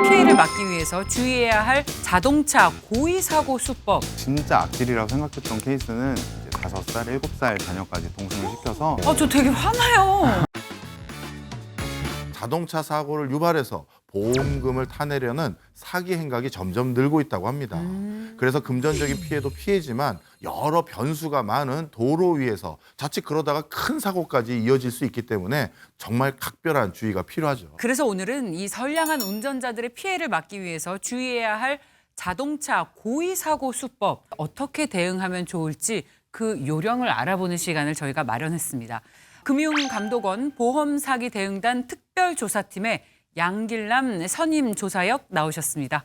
피해를 막기 위해서 주의해야 할 자동차 고의 사고 수법. 진짜 악질이라고 생각했던 케이스는 이제 5살, 7살 자녀까지 동승을 시켜서 저 되게 화나요. 자동차 사고를 유발해서 보험금을 타내려는 사기 행각이 점점 늘고 있다고 합니다. 그래서 금전적인 피해도 피해지만 여러 변수가 많은 도로 위에서 자칫 그러다가 큰 사고까지 이어질 수 있기 때문에 정말 각별한 주의가 필요하죠. 그래서 오늘은 이 선량한 운전자들의 피해를 막기 위해서 주의해야 할 자동차 고의 사고 수법, 어떻게 대응하면 좋을지 그 요령을 알아보는 시간을 저희가 마련했습니다. 금융감독원 보험사기 대응단 특별조사팀의 양길남 선임 조사역 나오셨습니다.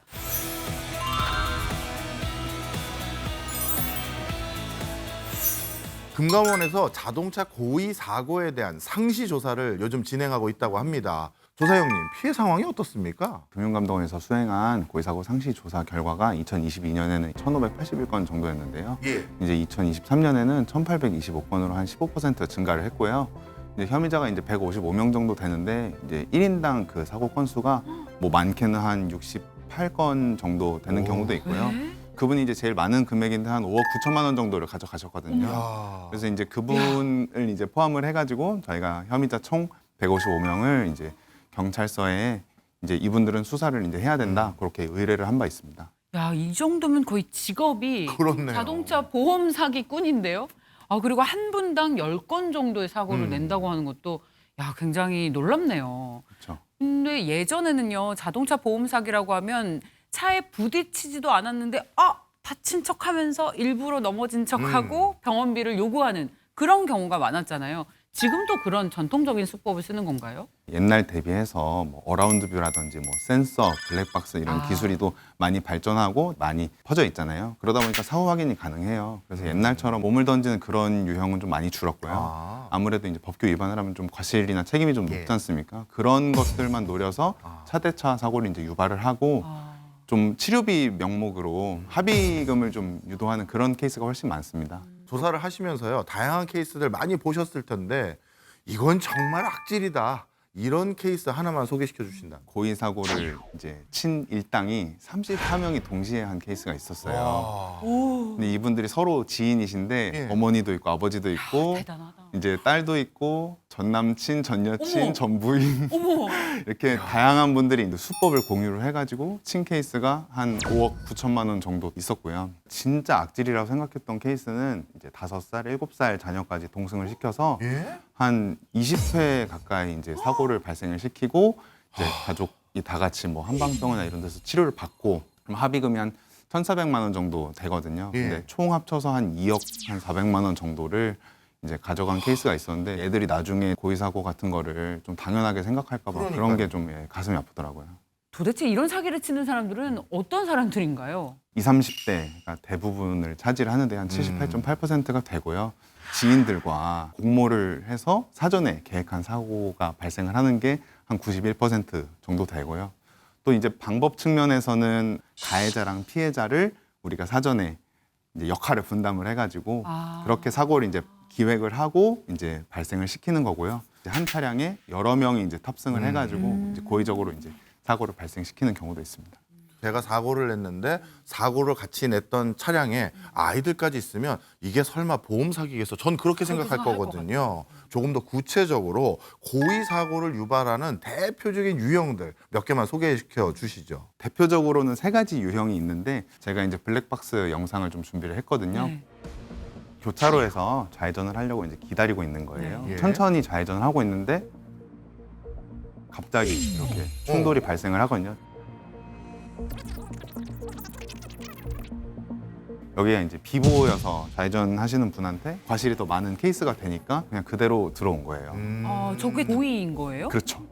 금감원에서 자동차 고의 사고에 대한 상시 조사를 요즘 진행하고 있다고 합니다. 조사형님, 피해 상황이 어떻습니까? 금융감독원에서 수행한 고의사고 상시 조사 결과가 2022년에는 1,581건 정도였는데요. 예. 이제 2023년에는 1,825건으로 한 15% 증가를 했고요. 이제 혐의자가 이제 155명 정도 되는데 이제 1인당 그 사고 건수가 뭐 많게는 한 68건 정도 되는 경우도 있고요. 네? 그분이 이제 제일 많은 금액인데 한 5억 9천만 원 정도를 가져가셨거든요. 야. 그래서 이제 그분을 이제 포함을 해가지고 저희가 혐의자 총 155명을 이제 경찰서에 이제 이분들은 수사를 이제 해야 된다 그렇게 의뢰를 한 바 있습니다. 야, 이 정도면 거의 직업이 그렇네요. 자동차 보험 사기꾼인데요. 그리고 한 분당 10건 정도의 사고를 낸다고 하는 것도 굉장히 놀랍네요. 그렇죠. 근데 예전에는요, 자동차 보험 사기라고 하면 차에 부딪히지도 않았는데 다친 척하면서 일부러 넘어진 척하고 병원비를 요구하는 그런 경우가 많았잖아요. 지금도 그런 전통적인 수법을 쓰는 건가요? 옛날 대비해서 뭐 어라운드 뷰라든지 뭐 센서, 블랙박스 이런 기술이 또 많이 발전하고 많이 퍼져 있잖아요. 그러다 보니까 사후 확인이 가능해요. 그래서 옛날처럼 몸을 던지는 그런 유형은 좀 많이 줄었고요. 아무래도 이제 법규 위반을 하면 좀 과실이나 책임이 좀 높지 않습니까? 그런 것들만 노려서 차대차 사고를 이제 유발을 하고 좀 치료비 명목으로 합의금을 좀 유도하는 그런 케이스가 훨씬 많습니다. 조사를 하시면서요, 다양한 케이스들 많이 보셨을 텐데 이건 정말 악질이다. 이런 케이스 하나만 소개시켜 주신다. 고의 사고를 이제 친 일당이 34명이 동시에 한 케이스가 있었어요. 근데 이분들이 서로 지인이신데 예. 어머니도 있고 아버지도 있고 대단하다. 이제 딸도 있고 전 남친, 전 여친, 어머. 전 부인 어머, 이렇게 다양한 분들이 이제 수법을 공유를 해가지고 친 케이스가 한 5억 9천만 원 정도 있었고요. 진짜 악질이라고 생각했던 케이스는 이제 5살, 7살 자녀까지 동승을 시켜서 예? 한 20회 가까이 이제 사고를 발생을 시키고 이제 가족이 다 같이 뭐 한방병원이나 이런 데서 치료를 받고 그럼 합의금이 한 1,400만 원 정도 되거든요. 예. 근데 총 합쳐서 한 2억 한 400만 원 정도를 이제 가져간 케이스가 있었는데 애들이 나중에 고의 사고 같은 거를 좀 당연하게 생각할까 봐 그런 게 좀 가슴이 아프더라고요. 도대체 이런 사기를 치는 사람들은 어떤 사람들인가요? 20, 30대가 대부분을 차지를 하는데 한 78.8%가 되고요. 지인들과 공모를 해서 사전에 계획한 사고가 발생을 하는 게 한 91% 정도 되고요. 또 이제 방법 측면에서는 가해자랑 피해자를 우리가 사전에 이제 역할을 분담을 해가지고 그렇게 사고를 이제 기획을 하고 이제 발생을 시키는 거고요. 이제 한 차량에 여러 명이 이제 탑승을 해가지고 이제 고의적으로 이제 사고를 발생시키는 경우도 있습니다. 제가 사고를 냈는데 사고를 같이 냈던 차량에 아이들까지 있으면 이게 설마 보험 사기겠어? 전 그렇게 생각할 생각할 것 거거든요. 조금 더 구체적으로 고의 사고를 유발하는 대표적인 유형들 몇 개만 소개시켜 주시죠. 대표적으로는 3가지 유형이 있는데 제가 이제 블랙박스 영상을 좀 준비를 했거든요. 네. 교차로에서 좌회전을 하려고 이제 기다리고 있는 거예요. 네. 예. 천천히 좌회전을 하고 있는데 갑자기 이렇게 충돌이 발생을 하거든요. 여기가 이제 비보여서 좌회전하시는 분한테 과실이 더 많은 케이스가 되니까 그냥 그대로 들어온 거예요. 저게 고의인 거예요? 그렇죠.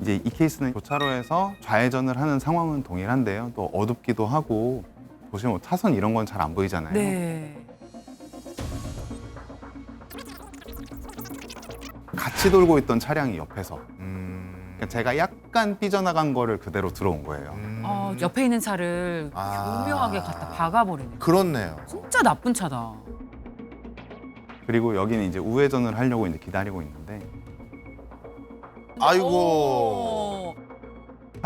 이제 이 케이스는 교차로에서 좌회전을 하는 상황은 동일한데요. 또 어둡기도 하고 보시면 뭐 차선 이런 건 잘 안 보이잖아요. 네. 같이 돌고 있던 차량이 옆에서 그러니까 제가 약간 삐져나간 거를 그대로 들어온 거예요. 옆에 있는 차를 교묘하게 갖다 박아버리네. 그렇네요. 진짜 나쁜 차다. 그리고 여기는 이제 우회전을 하려고 이제 기다리고 있는데 아이고.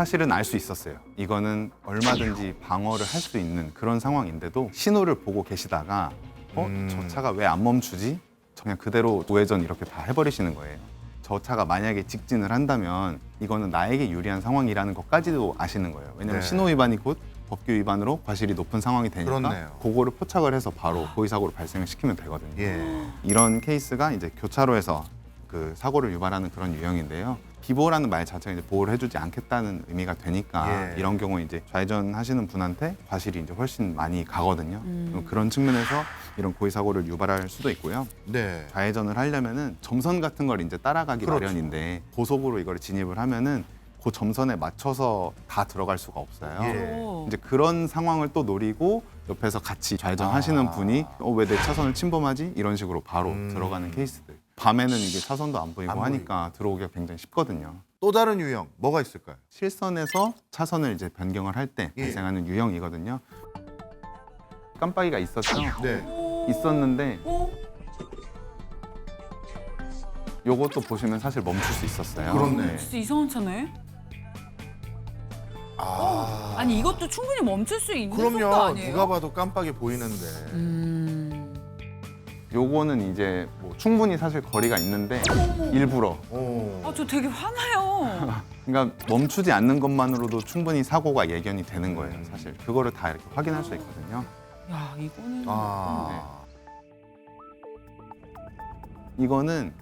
사실은 알 수 있었어요. 이거는 얼마든지 방어를 할 수 있는 그런 상황인데도 신호를 보고 계시다가 저 차가 왜 안 멈추지? 그냥 그대로 우회전 이렇게 다 해버리시는 거예요. 저 차가 만약에 직진을 한다면 이거는 나에게 유리한 상황이라는 것까지도 아시는 거예요. 왜냐하면 네. 신호 위반이 곧 법규 위반으로 과실이 높은 상황이 되니까 그렇네요. 그거를 포착을 해서 바로 고의사고를 발생을 시키면 되거든요. 예. 이런 케이스가 이제 교차로에서 그 사고를 유발하는 그런 유형인데요. 비보호라는 말 자체가 이제 보호를 해주지 않겠다는 의미가 되니까 예. 이런 경우에 이제 좌회전 하시는 분한테 과실이 이제 훨씬 많이 가거든요. 그런 측면에서 이런 고의 사고를 유발할 수도 있고요. 네. 좌회전을 하려면은 점선 같은 걸 이제 따라가기 그렇죠. 마련인데 고속으로 이걸 진입을 하면은 그 점선에 맞춰서 다 들어갈 수가 없어요. 예. 오. 이제 그런 상황을 또 노리고 옆에서 같이 좌회전하시는 분이 왜 내 차선을 침범하지? 이런 식으로 바로 들어가는 케이스들. 밤에는 이게 차선도 안 보이고 안 하니까 들어오기가 굉장히 쉽거든요. 또 다른 유형 뭐가 있을까요? 실선에서 차선을 이제 변경을 할 때 예. 발생하는 유형이거든요. 깜빡이가 있었죠? 네. 있었는데 오. 요것도 보시면 사실 멈출 수 있었어요. 그렇네. 진짜 이상한 차네. 아. 아니 이것도 충분히 멈출 수 있는 속도 그럼요. 아니에요? 누가 봐도 깜빡이 보이는데. 요거는 이제 뭐 충분히 사실 거리가 있는데 일부러 오. 아, 저 되게 화나요. 그러니까 멈추지 않는 것만으로도 충분히 사고가 예견이 되는 거예요. 사실 그거를 다 이렇게 확인할 수 있거든요. 야, 이거는 아. 이거는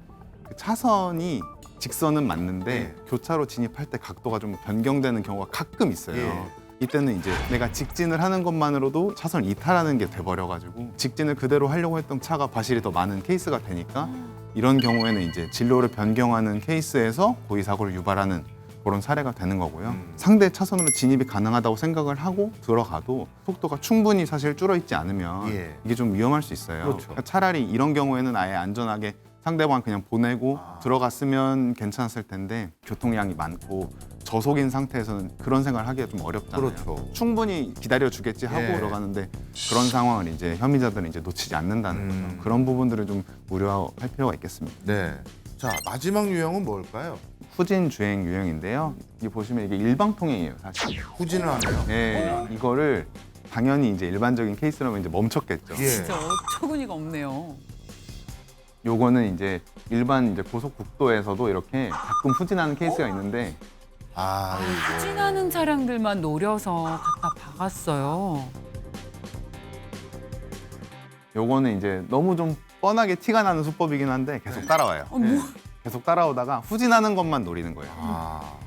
그 차선이 직선은 맞는데 예. 교차로 진입할 때 각도가 좀 변경되는 경우가 가끔 있어요. 예. 이때는 이제 내가 직진을 하는 것만으로도 차선을 이탈하는 게 돼버려가지고 직진을 그대로 하려고 했던 차가 과실이 더 많은 케이스가 되니까 이런 경우에는 이제 진로를 변경하는 케이스에서 고의 사고를 유발하는 그런 사례가 되는 거고요. 상대 차선으로 진입이 가능하다고 생각을 하고 들어가도 속도가 충분히 사실 줄어 있지 않으면 예. 이게 좀 위험할 수 있어요. 그렇죠. 그러니까 차라리 이런 경우에는 아예 안전하게 상대방 그냥 보내고 들어갔으면 괜찮았을 텐데 교통량이 많고 저속인 상태에서는 그런 생각을 하기가 좀 어렵잖아요. 그렇죠. 충분히 기다려 주겠지 하고 예. 들어가는데 그런 상황을 이제 혐의자들은 이제 놓치지 않는다는 거죠. 그런 부분들을 좀 우려할 필요가 있겠습니다. 네. 자, 마지막 유형은 뭘까요? 후진 주행 유형인데요. 이 보시면 이게 일방통행이에요, 사실. 후진을 하네요. 네, 이거를 당연히 이제 일반적인 케이스라면 이제 멈췄겠죠. 예. 진짜 어처구니가 없네요. 요거는 이제 일반 이제 고속국도에서도 이렇게 가끔 후진하는 케이스가 있는데 아, 이거. 후진하는 차량들만 노려서 갖다 박았어요. 요거는 이제 너무 좀 뻔하게 티가 나는 수법이긴 한데 계속 따라와요. 뭐. 계속 따라오다가 후진하는 것만 노리는 거예요. 아.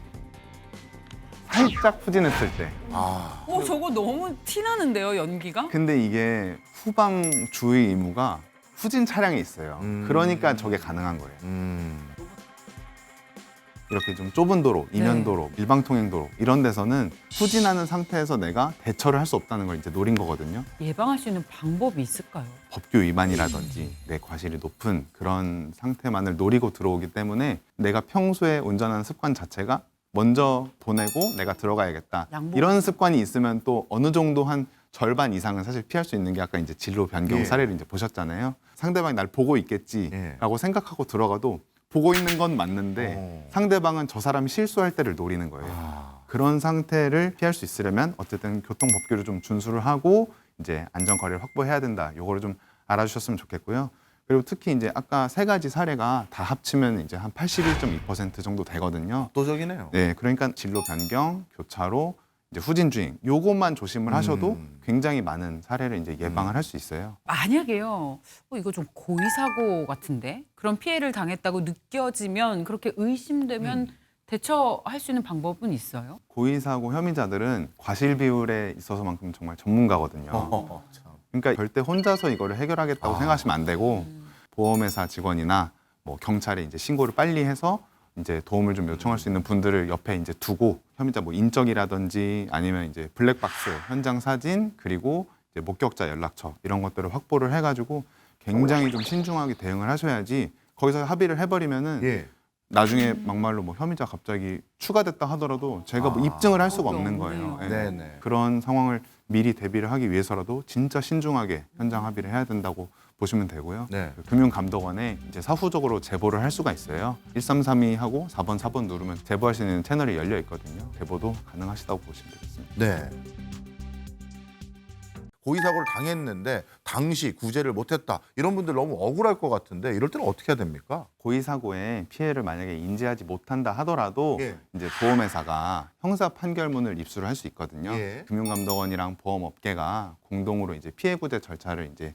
살짝 후진했을 때. 아. 저거 너무 티 나는데요, 연기가? 근데 이게 후방 주의 의무가 후진 차량에 있어요. 그러니까 저게 가능한 거예요. 이렇게 좀 좁은 도로, 이면도로, 일방통행도로 이런 데서는 후진하는 상태에서 내가 대처를 할 수 없다는 걸 이제 노린 거거든요. 예방할 수 있는 방법이 있을까요? 법규 위반이라든지 내 과실이 높은 그런 상태만을 노리고 들어오기 때문에 내가 평소에 운전하는 습관 자체가 먼저 보내고 내가 들어가야겠다. 양보. 이런 습관이 있으면 또 어느 정도 한 절반 이상은 사실 피할 수 있는 게 아까 이제 진로 변경 예. 사례를 이제 보셨잖아요. 상대방이 날 보고 있겠지라고 생각하고 들어가도 보고 있는 건 맞는데 상대방은 저 사람이 실수할 때를 노리는 거예요. 그런 상태를 피할 수 있으려면 어쨌든 교통법규를 좀 준수를 하고 이제 안전거리를 확보해야 된다. 요거를 좀 알아주셨으면 좋겠고요. 그리고 특히 이제 아까 세 가지 사례가 다 합치면 이제 한 81.2% 정도 되거든요. 압도적이네요. 네, 그러니까 진로 변경, 교차로, 이제 후진 주행 요것만 조심을 하셔도 굉장히 많은 사례를 이제 예방을 할 수 있어요. 만약에요, 이거 좀 고의 사고 같은데 그런 피해를 당했다고 느껴지면 그렇게 의심되면 대처할 수 있는 방법은 있어요? 고의 사고 혐의자들은 과실 비율에 있어서만큼 정말 전문가거든요. 참. 그러니까 절대 혼자서 이거를 해결하겠다고 생각하시면 안 되고 보험회사 직원이나 뭐 경찰에 이제 신고를 빨리 해서 이제 도움을 좀 요청할 수 있는 분들을 옆에 이제 두고 혐의자 뭐 인적이라든지 아니면 이제 블랙박스 현장 사진 그리고 이제 목격자 연락처 이런 것들을 확보를 해가지고 굉장히 좀 신중하게 대응을 하셔야지 거기서 합의를 해버리면은 예. 나중에 막말로 뭐 혐의자 갑자기 추가됐다 하더라도 제가 뭐 입증을 할 수가 없는 거예요. 예. 네네. 그런 상황을 미리 대비를 하기 위해서라도 진짜 신중하게 현장 합의를 해야 된다고 보시면 되고요. 네. 금융감독원에 이제 사후적으로 제보를 할 수가 있어요. 1332 하고 4번 누르면 제보할 수 있는 채널이 열려 있거든요. 제보도 가능하시다고 보시면 되겠습니다. 네. 고의 사고를 당했는데 당시 구제를 못했다. 이런 분들 너무 억울할 것 같은데 이럴 때는 어떻게 해야 됩니까? 고의 사고의 피해를 만약에 인지하지 못한다 하더라도 예. 이제 보험회사가 형사 판결문을 입수를 할 수 있거든요. 예. 금융감독원이랑 보험업계가 공동으로 이제 피해 구제 절차를 이제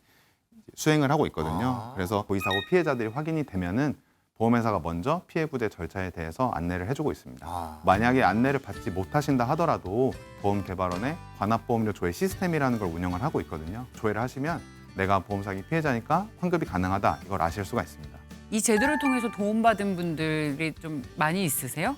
수행을 하고 있거든요. 아. 그래서 고의 사고 피해자들이 확인이 되면은 보험회사가 먼저 피해 구제 절차에 대해서 안내를 해주고 있습니다. 아. 만약에 안내를 받지 못하신다 하더라도 보험개발원에 관합보험료 조회 시스템이라는 걸 운영을 하고 있거든요. 조회를 하시면 내가 보험사기 피해자니까 환급이 가능하다 이걸 아실 수가 있습니다. 이 제도를 통해서 도움받은 분들이 좀 많이 있으세요?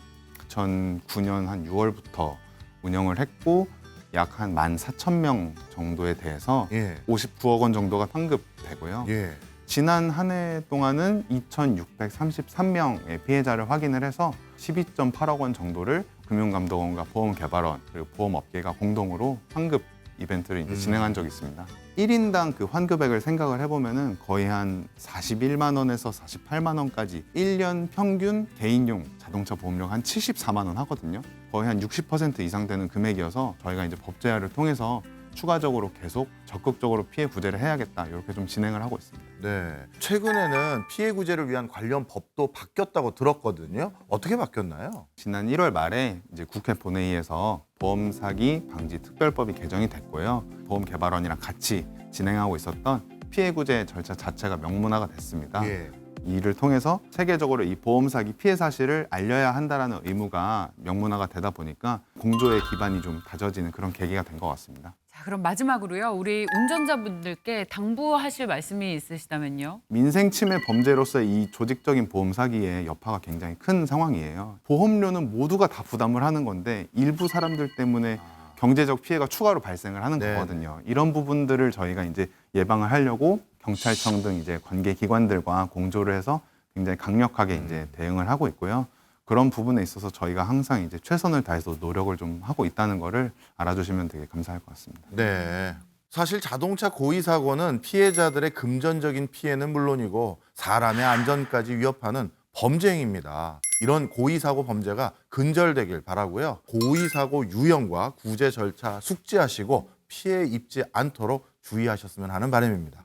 2009년 한 6월부터 운영을 했고 약 한 14,000명 정도에 대해서 예. 59억 원 정도가 환급되고요. 예. 지난 한 해 동안은 2,633명의 피해자를 확인을 해서 12.8억 원 정도를 금융감독원과 보험개발원 그리고 보험업계가 공동으로 환급 이벤트를 이제 진행한 적이 있습니다. 1인당 그 환급액을 생각을 해보면은 거의 한 41만 원에서 48만 원까지 1년 평균 개인용 자동차 보험료가 한 74만 원 하거든요. 거의 한 60% 이상 되는 금액이어서 저희가 이제 법제화를 통해서 추가적으로 계속 적극적으로 피해 구제를 해야겠다 이렇게 좀 진행을 하고 있습니다. 네. 최근에는 피해 구제를 위한 관련 법도 바뀌었다고 들었거든요. 어떻게 바뀌었나요? 지난 1월 말에 이제 국회 본회의에서 보험 사기 방지 특별법이 개정이 됐고요. 보험개발원이랑 같이 진행하고 있었던 피해 구제 절차 자체가 명문화가 됐습니다. 예. 이를 통해서 세계적으로 이 보험 사기 피해 사실을 알려야 한다라는 의무가 명문화가 되다 보니까 공조의 기반이 좀 다져지는 그런 계기가 된 것 같습니다. 자, 그럼 마지막으로요. 우리 운전자분들께 당부하실 말씀이 있으시다면요. 민생 침해 범죄로서의 이 조직적인 보험 사기의 여파가 굉장히 큰 상황이에요. 보험료는 모두가 다 부담을 하는 건데 일부 사람들 때문에 경제적 피해가 추가로 발생을 하는 네. 거거든요. 이런 부분들을 저희가 이제 예방을 하려고 경찰청 등 이제 관계 기관들과 공조를 해서 굉장히 강력하게 이제 대응을 하고 있고요. 그런 부분에 있어서 저희가 항상 이제 최선을 다해서 노력을 좀 하고 있다는 거를 알아주시면 되게 감사할 것 같습니다. 네. 사실 자동차 고의 사고는 피해자들의 금전적인 피해는 물론이고 사람의 안전까지 위협하는 범죄 행위입니다. 이런 고의 사고 범죄가 근절되길 바라고요. 고의 사고 유형과 구제 절차 숙지하시고 피해 입지 않도록 주의하셨으면 하는 바람입니다.